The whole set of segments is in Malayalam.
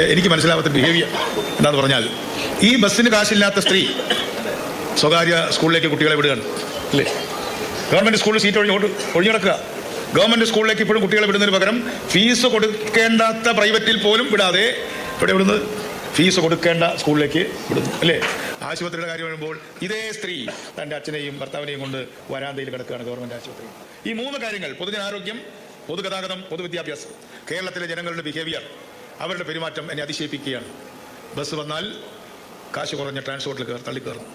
എനിക്ക് മനസ്സിലാവാത്ത ബിഹേവിയർ എന്താണെന്ന് പറഞ്ഞാൽ, ഈ ബസ്സിന് കാശില്ലാത്ത സ്ത്രീ സ്വകാര്യ സ്കൂളിലേക്ക് കുട്ടികളെ വിടുകയാണ് അല്ലേ? ഗവൺമെൻറ് സ്കൂളിൽ സീറ്റ് ഒഴിഞ്ഞു കിടക്കുക. ഗവൺമെൻറ് സ്കൂളിലേക്ക് ഇപ്പോഴും കുട്ടികളെ വിടുന്നതിന് പകരം ഫീസ് കൊടുക്കേണ്ടാത്ത പ്രൈവറ്റിൽ പോലും വിടാതെ ഇവിടെ വിടുന്നത് ഫീസ് കൊടുക്കേണ്ട സ്കൂളിലേക്ക് വിടുന്നു അല്ലേ? ആശുപത്രിയുടെ കാര്യം വരുമ്പോൾ ഇതേ സ്ത്രീ തൻ്റെ അച്ഛനെയും ഭർത്താവിനെയും കൊണ്ട് വരാന്തയിൽ കിടക്കുകയാണ് ഗവൺമെൻറ് ആശുപത്രി. ഈ മൂന്ന് കാര്യങ്ങൾ, പൊതുജനാരോഗ്യം, പൊതുഗതാഗതം, പൊതുവിദ്യാഭ്യാസം, കേരളത്തിലെ ജനങ്ങളുടെ ബിഹേവിയർ, അവരുടെ പെരുമാറ്റം എന്നെ അതിശയിപ്പിക്കുകയാണ്. ബസ് വന്നാൽ കാശ് കുറഞ്ഞ ട്രാൻസ്പോർട്ടിൽ തള്ളിക്കയറുന്നു.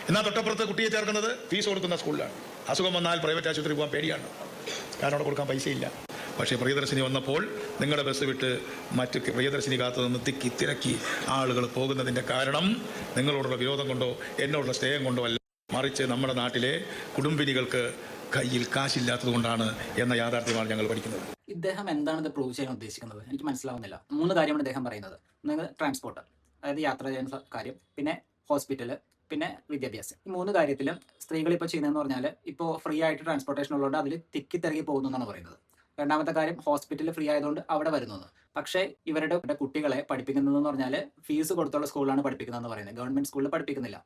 എന്നാൽ തൊട്ടപ്പുറത്ത് കുട്ടിയെ ചേർക്കുന്നത് ഫീസ് കൊടുക്കുന്ന സ്കൂളിലാണ്. അസുഖം വന്നാൽ പ്രൈവറ്റ് ആശുപത്രി പോകാൻ പേടിയാണ്, കാരണം അവിടെ കൊടുക്കാൻ പൈസയില്ല. പക്ഷേ പ്രിയദർശിനി വന്നപ്പോൾ നിങ്ങളുടെ ബസ് വിട്ട് മറ്റ് പ്രിയദർശിനി കാത്തു നിന്ന് തിക്കി തിരക്കി ആളുകൾ പോകുന്നതിൻ്റെ കാരണം നിങ്ങളോടുള്ള വിരോധം കൊണ്ടോ എന്നോടുള്ള സ്നേഹം കൊണ്ടോ അല്ല, മറിച്ച് നമ്മുടെ നാട്ടിലെ കുടുംബിനികൾക്ക് കയ്യിൽ കാശില്ലാത്തത് കൊണ്ടാണ് എന്ന യാഥാർത്ഥ്യമാണ് ഞങ്ങൾ പഠിക്കുന്നത്. ഇദ്ദേഹം എന്താണ് ഇത് പ്രൂവ് ചെയ്യാൻ ഉദ്ദേശിക്കുന്നത് എനിക്ക് മനസ്സിലാവുന്നില്ല. 3 കാര്യമാണ് ഇദ്ദേഹം പറയുന്നത്. ഒന്ന് ട്രാൻസ്പോർട്ട്, അതായത് യാത്ര ചെയ്യുന്ന കാര്യം, പിന്നെ ഹോസ്പിറ്റല്, പിന്നെ വിദ്യാഭ്യാസം. ഈ 3 കാര്യത്തിലും സ്ത്രീകൾ ഇപ്പോൾ ചെയ്യുന്നതെന്ന് പറഞ്ഞാൽ, ഇപ്പോൾ ഫ്രീ ആയിട്ട് ട്രാൻസ്പോർട്ടേഷൻ ഉള്ളതുകൊണ്ട് അതിൽ തിക്കി തിരക്കി പോകുന്നു എന്നാണ് പറയുന്നത്. രണ്ടാമത്തെ കാര്യം, ഹോസ്പിറ്റലിൽ ഫ്രീ ആയതുകൊണ്ട് അവിടെ വരുന്നത്. പക്ഷേ ഇവരുടെ കുട്ടികളെ പഠിപ്പിക്കുന്നതെന്ന് പറഞ്ഞാൽ ഫീസ് കൊടുത്തുള്ള സ്കൂളാണ് പഠിപ്പിക്കുന്നതെന്ന് പറയുന്നത്, ഗവൺമെന്റ് സ്കൂളിൽ പഠിപ്പിക്കുന്നില്ല.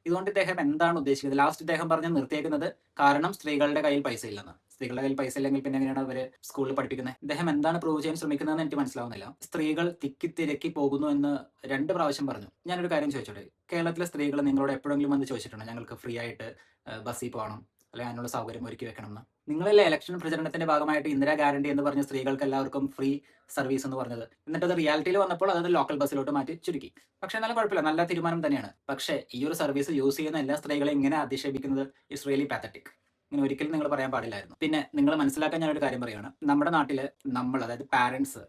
ഇതുകൊണ്ട് ഇദ്ദേഹം എന്താണ് ഉദ്ദേശിക്കുന്നത്? ലാസ്റ്റ് ഇദ്ദേഹം പറഞ്ഞ് നിർത്തിയേക്കുന്നത് കാരണം സ്ത്രീകളുടെ കയ്യിൽ പൈസ ഇല്ലെന്ന്. സ്ത്രീകളുടെ കയ്യിൽ പൈസ ഇല്ലെങ്കിൽ പിന്നെ എങ്ങനെയാണ് അവർ സ്കൂളിൽ പഠിപ്പിക്കുന്നത്? ഇദ്ദേഹം എന്താണ് പ്രൂവ് ചെയ്യാൻ ശ്രമിക്കുന്നതെന്ന് എനിക്ക് മനസ്സിലാവുന്നില്ല. സ്ത്രീകൾ തിക്കി പോകുന്നു എന്ന് 2 പ്രാവശ്യം പറഞ്ഞു. ഞാനൊരു കാര്യം ചോദിച്ചോട്ടെ, കേരളത്തിലെ സ്ത്രീകൾ നിങ്ങളോട് എപ്പോഴെങ്കിലും വന്ന് ചോദിച്ചിട്ടുണ്ടോ ഞങ്ങൾക്ക് ഫ്രീ ആയിട്ട് ബസ്സിൽ പോകണം അല്ലെങ്കിൽ അതിനുള്ള സൗകര്യം ഒരുക്കി വെക്കണം എന്ന്? നിങ്ങളല്ലേ ഇലക്ഷൻ പ്രചരണത്തിന്റെ ഭാഗമായിട്ട് ഇന്ദിരാ ഗ്യാരണ്ടി എന്ന് പറഞ്ഞ സ്ത്രീകൾക്ക് എല്ലാവർക്കും ഫ്രീ സർവീസ് എന്ന് പറഞ്ഞത്? എന്നിട്ട് അത് റിയാലിറ്റിയിൽ വന്നപ്പോൾ അത് ലോക്കൽ ബസ്സിലോട്ട് മാറ്റി ചുരുക്കി. പക്ഷെ എന്നാലും കുഴപ്പമില്ല, നല്ല തീരുമാനം തന്നെയാണ്. പക്ഷേ ഈ ഒരു സർവീസ് യൂസ് ചെയ്യുന്ന എല്ലാ സ്ത്രീകളെയും ഇങ്ങനെ അധിക്ഷേപിക്കുന്നത് ഇറ്റ്സ് റിയലി പാത്തറ്റിക്. ഇങ്ങനെ ഒരിക്കലും നിങ്ങൾ പറയാൻ പാടില്ലായിരുന്നു. പിന്നെ നിങ്ങൾ മനസ്സിലാക്കാൻ ഞാനൊരു കാര്യം പറയുകയാണ്. നമ്മുടെ നാട്ടിൽ നമ്മൾ, അതായത് പാരന്റ്സ്,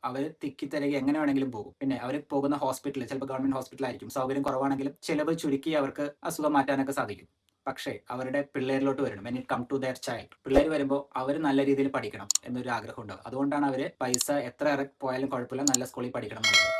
അവർ തിക്കിത്തിരകി എങ്ങനെ വേണമെങ്കിലും പോകും. പിന്നെ അവർ പോകുന്ന ഹോസ്പിറ്റലിൽ ചിലപ്പോൾ ഗവൺമെന്റ് ഹോസ്പിറ്റലായിരിക്കും, സൗകര്യം കുറവാണെങ്കിലും ചിലവ് ചുരുക്കി അവർക്ക് അസുഖം മാറ്റാനൊക്കെ സാധിക്കും. പക്ഷേ അവരുടെ പിള്ളേരിലോട്ട് വരണം, when it come to their child, പിള്ളേർ വരുമ്പോൾ അവർ നല്ല രീതിയിൽ പഠിക്കണം എന്നൊരു ആഗ്രഹം ഉണ്ടാവും. അതുകൊണ്ടാണ് അവർ പൈസ എത്ര പോയാലും കുഴപ്പമില്ല, നല്ല സ്കൂളിൽ പഠിക്കണം എന്നുള്ളത്.